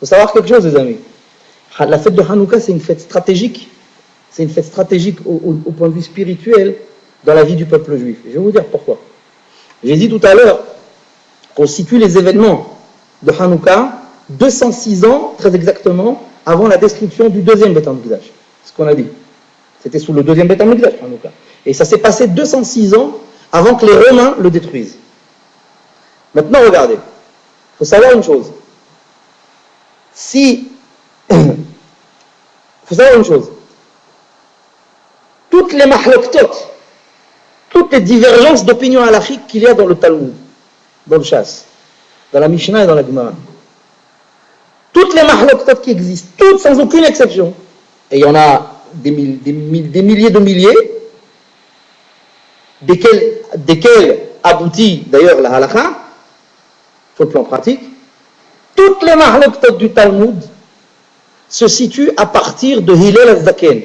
faut savoir quelque chose, les amis. La fête de Hanouka, c'est une fête stratégique. C'est une fête stratégique au point de vue spirituel dans la vie du peuple juif. Je vais vous dire pourquoi. J'ai dit tout à l'heure qu'on situe les événements de Hanouka 206 ans, très exactement, avant la destruction du deuxième Beth Amikdash. C'est ce qu'on a dit. C'était sous le deuxième Beth Amikdash, Hanouka. Et ça s'est passé 206 ans avant que les Romains le détruisent. Maintenant, regardez. Il faut savoir une chose. Toutes les mahloktot, toutes les divergences d'opinion halachique qu'il y a dans le Talmud, dans le Shas, dans la Mishnah et dans la Gemara, toutes les mahloktot qui existent, toutes sans aucune exception, et il y en a des milliers de milliers, desquels aboutit d'ailleurs la halakha, sur le plan pratique, toutes les mahloktot du Talmud se situent à partir de Hillel al-Zaken.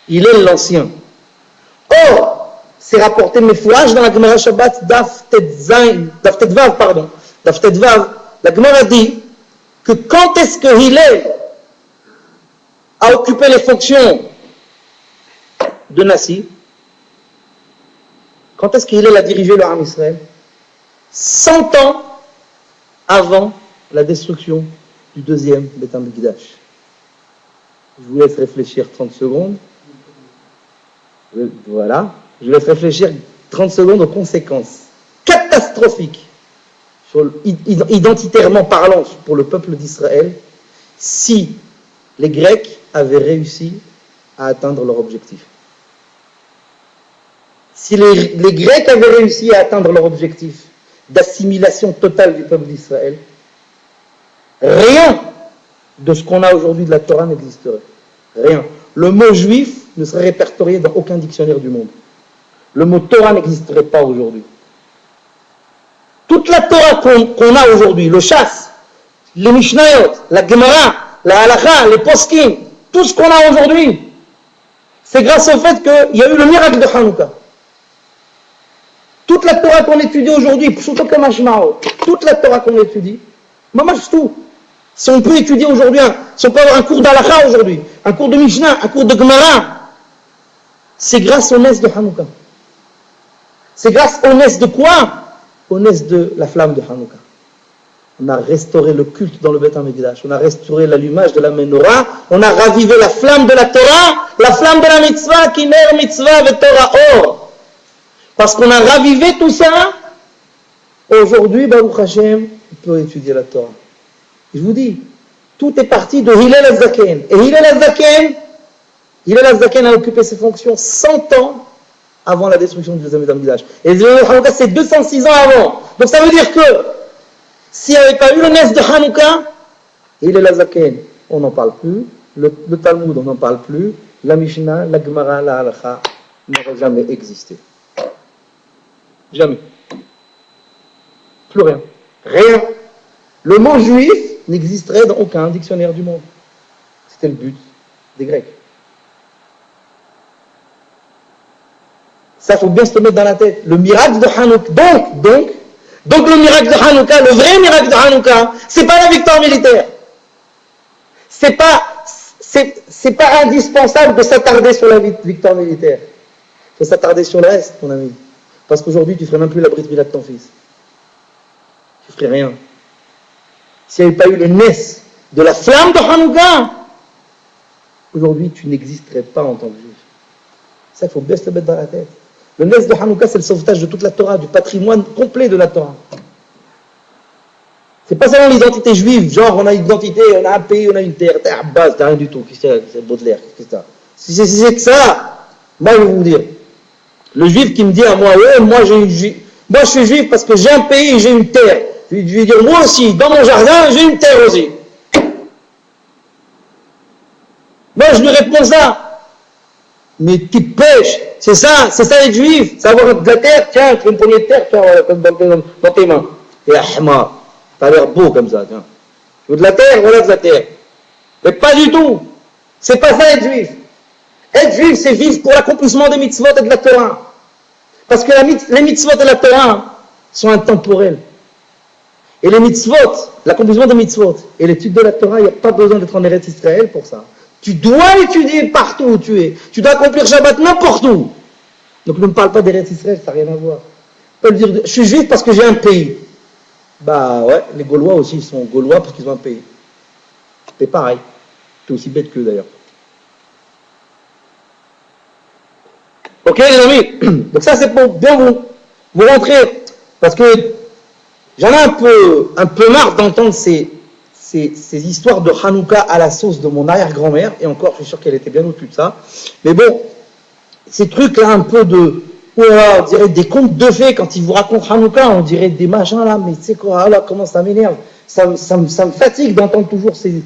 Hillel l'ancien. Or, c'est rapporté Mefouach dans la Gemara Shabbat Daf Tetvav, la Gemara dit que quand est-ce que Hillel a occupé les fonctions de Nassi, quand est-ce qu'Hillel a dirigé le Ham Israël? 100 ans avant la destruction du deuxième Beth Amikdash. Je vous laisse réfléchir 30 secondes. Voilà. Je vous laisse réfléchir 30 secondes aux conséquences catastrophiques, identitairement parlant, pour le peuple d'Israël, si les Grecs avaient réussi à atteindre leur objectif. Si les Grecs avaient réussi à atteindre leur objectif d'assimilation totale du peuple d'Israël, rien de ce qu'on a aujourd'hui de la Torah n'existerait. Rien. Le mot juif ne serait répertorié dans aucun dictionnaire du monde. Le mot Torah n'existerait pas aujourd'hui. Toute la Torah qu'on a aujourd'hui, le Shas, les Mishnayot, la Gemara, la Halakha, les Poskim, tout ce qu'on a aujourd'hui, c'est grâce au fait qu'il y a eu le miracle de Hanouka. Toute la Torah qu'on étudie aujourd'hui, toute la Torah qu'on étudie, mamash tout. Si on peut étudier aujourd'hui, si on peut avoir un cours d'Halakha aujourd'hui, un cours de Mishnah, un cours de Gemara, c'est grâce au Nes de Hanouka. C'est grâce au Nes de quoi? Au Nes de la flamme de Hanouka. On a restauré le culte dans le Beth Amikdash, on a restauré l'allumage de la menorah, on a ravivé la flamme de la Torah, la flamme de la mitzvah, qui ner mitzvah ve Torah or. Parce qu'on a ravivé tout ça, aujourd'hui, Baruch Hashem, on peut étudier la Torah. Je vous dis, tout est parti de Hillel al-Zaken. Et Hillel al-Zaken a occupé ses fonctions 100 ans avant la destruction du deuxième Beth Amikdash. Et le Hanouka, c'est 206 ans avant. Donc ça veut dire que s'il n'y avait pas eu le Nes de Hanouka, Hillel al-Zaken, on n'en parle plus. Le Talmud, on n'en parle plus. La Mishnah, la Gemara, la Halakha n'aurait jamais existé. Jamais. Plus rien. Rien. Le mot juif n'existerait dans aucun dictionnaire du monde. C'était le but des Grecs. Ça, il faut bien se le mettre dans la tête. Le miracle de Hanouka, donc le miracle de Hanouka, le vrai miracle de Hanouka, c'est pas la victoire militaire. C'est pas indispensable de s'attarder sur la victoire militaire. Il faut s'attarder sur le reste, mon ami. Parce qu'aujourd'hui, tu ne ferais même plus la brit mila de ton fils. Tu ne ferais rien. S'il n'y avait pas eu le Nes de la flamme de Hanouka, aujourd'hui, tu n'existerais pas en tant que juif. Ça, il faut bien se le mettre dans la tête. Le Nes de Hanouka, c'est le sauvetage de toute la Torah, du patrimoine complet de la Torah. C'est pas seulement l'identité juive, genre on a une identité, on a un pays, on a une terre. T'es Abbas, t'as rien du tout. Qu'est-ce que c'est Baudelaire, qu'est-ce que c'est ça? Si c'est que ça, moi je vais vous dire. Le juif qui me dit à moi, ouais, moi je suis juif parce que j'ai un pays et j'ai une terre. Je vais dire, moi aussi, dans mon jardin, j'ai une terre aussi. Moi je lui réponds ça. Mais tu pêches, c'est ça être juif, c'est avoir de la terre, tiens, tu fais une poignée de terre, tiens, dans tes mains. Et ahma, t'as l'air beau comme ça, tiens. Tu veux de la terre, voilà de la terre. Mais pas du tout. C'est pas ça être juif. Être juif, c'est vivre pour l'accomplissement des mitzvot et de la Torah. Parce que les mitzvot et la Torah sont intemporels. Et les mitzvot, l'accomplissement des mitzvot et l'étude de la Torah, il n'y a pas besoin d'être en Eretz Israël pour ça. Tu dois étudier partout où tu es. Tu dois accomplir Shabbat n'importe où. Donc ne me parle pas d'Eretz Israël, ça n'a rien à voir. Tu peux le dire, je suis juif parce que j'ai un pays. Bah ouais, les Gaulois aussi, ils sont Gaulois parce qu'ils ont un pays. C'est pareil. C'est aussi bête qu'eux d'ailleurs. Ok les amis, donc ça c'est pour bien vous rentrer, parce que j'en ai un peu marre d'entendre ces histoires de Hanouka à la sauce de mon arrière-grand-mère, et encore je suis sûr qu'elle était bien au-dessus de ça, mais bon, ces trucs là un peu de, on dirait des contes de fées, quand ils vous racontent Hanouka, on dirait des machins là, mais tu sais quoi, là comment ça m'énerve, ça me fatigue d'entendre toujours ces,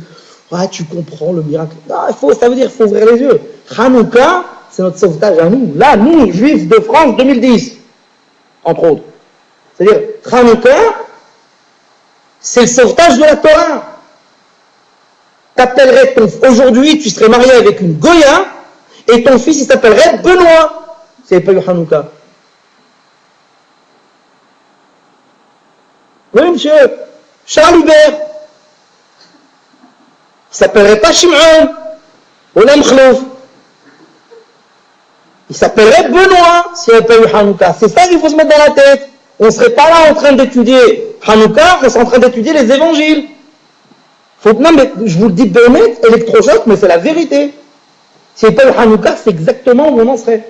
tu comprends le miracle, non, ça veut dire qu'il faut ouvrir les yeux, Hanouka, c'est notre sauvetage à nous. Là, nous, Juifs de France 2010, entre autres. C'est-à-dire, Hanouka, c'est le sauvetage de la Torah. Aujourd'hui, tu serais marié avec une Goya, et ton fils, il s'appellerait Benoît, s'il n'y avait pas eu Hanouka. Oui, monsieur, Charles Hubert, il s'appellerait pas Shimon, ou Lamkhlouf. Il s'appellerait Benoît s'il n'y avait pas eu Hanouka. C'est ça qu'il faut se mettre dans la tête. On ne serait pas là en train d'étudier Hanouka, on serait en train d'étudier les évangiles. Non, mais je vous le dis bête, électrochoc, mais c'est la vérité. S'il n'y avait pas eu Hanouka, c'est exactement où on en serait.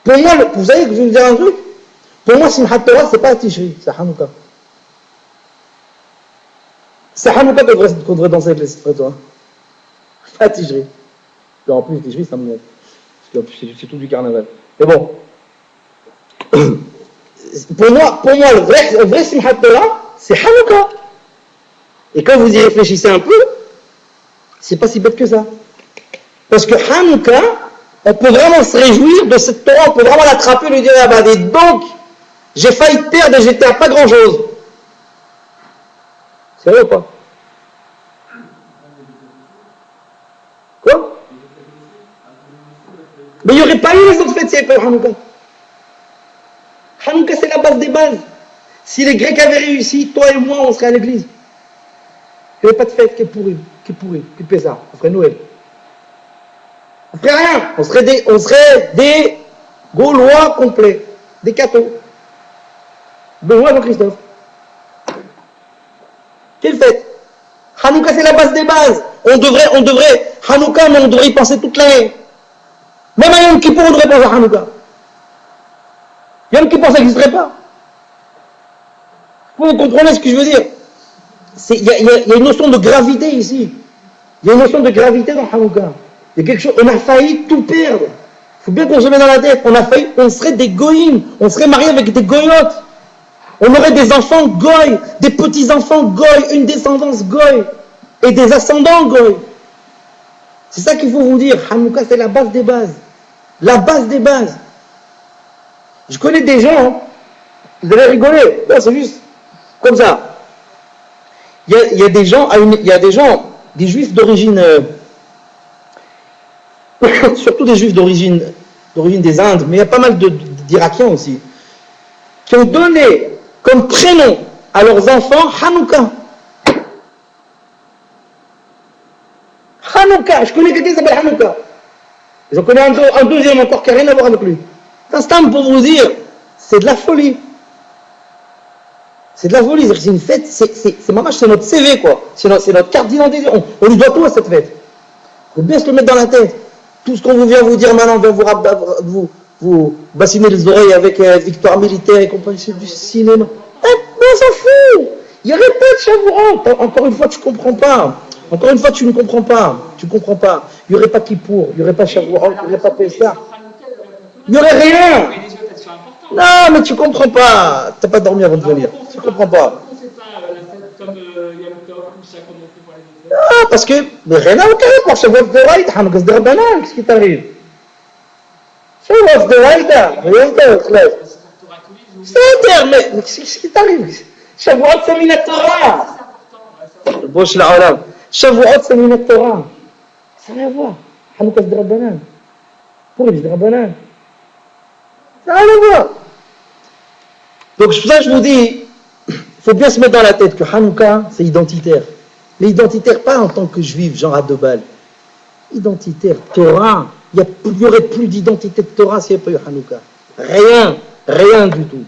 Pour moi, vous savez que je vais vous dire un truc. Pour moi, Simchat Torah, c'est pas Tishri, c'est Hanouka. C'est Hanouka qu'on devrait danser avec les toi. Pas Tishri. En plus, Tishri, ça me... C'est tout du carnaval. Mais bon, pour moi le vrai Simchat Torah, c'est Hanouka. Et quand vous y réfléchissez un peu, c'est pas si bête que ça. Parce que Hanouka, on peut vraiment se réjouir de cette Torah, on peut vraiment l'attraper et lui dire, dis donc, j'ai failli perdre et j'étais à pas grand chose. C'est vrai ou pas? Quoi? Mais il n'y aurait pas eu les autres fêtes s'il n'y avait pas eu Hanouka. Hanouka, c'est la base des bases. Si les Grecs avaient réussi, toi et moi, on serait à l'église. Il n'y avait pas de fête qui est pourrie, qui fait ça. On ferait Noël. On ferait rien. On serait des Gaulois complets. Des cathos. Benoît Jean-Christophe. Quelle fête? Hanouka, c'est la base des bases. On devrait, Hanouka, mais on devrait y penser toute l'année. Même à Yom Kippour, on devrait penser à Hanouka. Yom Kippour, ça n'existerait pas. Vous comprenez ce que je veux dire? Il y a une notion de gravité ici. Il y a une notion de gravité dans Hanouka. Il y a quelque chose, on a failli tout perdre. Il faut bien qu'on se mette dans la tête. On serait des goïms. On serait mariés avec des goyotes. On aurait des enfants goy, des petits-enfants goy, une descendance goy, et des ascendants goy. C'est ça qu'il faut vous dire. Hanouka, c'est la base des bases. La base des bases. Je connais des gens, vous allez rigoler, non, c'est juste comme ça. Il y a des gens, des juifs d'origine, surtout des juifs d'origine des Indes, mais il y a pas mal d'Irakiens aussi, qui ont donné comme prénom à leurs enfants Hanouka. Hanouka, je connais quelqu'un qui s'appelle Hanouka. J'en connais un deuxième encore qui n'a rien à voir avec lui. C'est un stam pour vous dire, c'est de la folie. C'est de la folie, c'est une fête, c'est notre CV quoi. C'est notre carte d'identité. On lui doit tout à cette fête. Il faut bien se le mettre dans la tête. Tout ce qu'on vient vous dire maintenant, on vient vous bassiner les oreilles avec victoire militaire et compagnie, c'est du cinéma. Mais on s'en fout. Il n'y aurait pas de Shavuot. Encore une fois, tu ne comprends pas. Encore une fois, tu ne comprends pas. Tu ne comprends pas. Il n'y aurait pas Kippour, il n'y aurait pas Shavuot, il n'y aurait pas Pessah. Il n'y aurait rien. Non, mais tu ne comprends pas. Tu n'as pas dormi avant de venir. Tu ne comprends pas. Ah, parce que, mais rien à voir pour Shavuot de Raïta, Hanouka de Rabbanan, qu'est-ce qui t'arrive? Shavuot de Raïta, rien de clair. C'est-à-dire, mais qu'est-ce qui t'arrive? Shavuot, c'est min Torah. Bosh l'Alam. Shavuot, c'est min Torah. Ça n'a rien à voir. Hanouka de Rabbanan. Pourquoi de Rabbanan? Ça n'a rien à voir. Donc, c'est pour ça que je vous dis, Il faut bien se mettre dans la tête que Hanouka, c'est identitaire. Mais identitaire pas en tant que juif, genre à deux balles. Identitaire, Torah. Il n'y aurait plus d'identité de Torah s'il n'y avait pas eu Hanouka. Rien, rien du tout.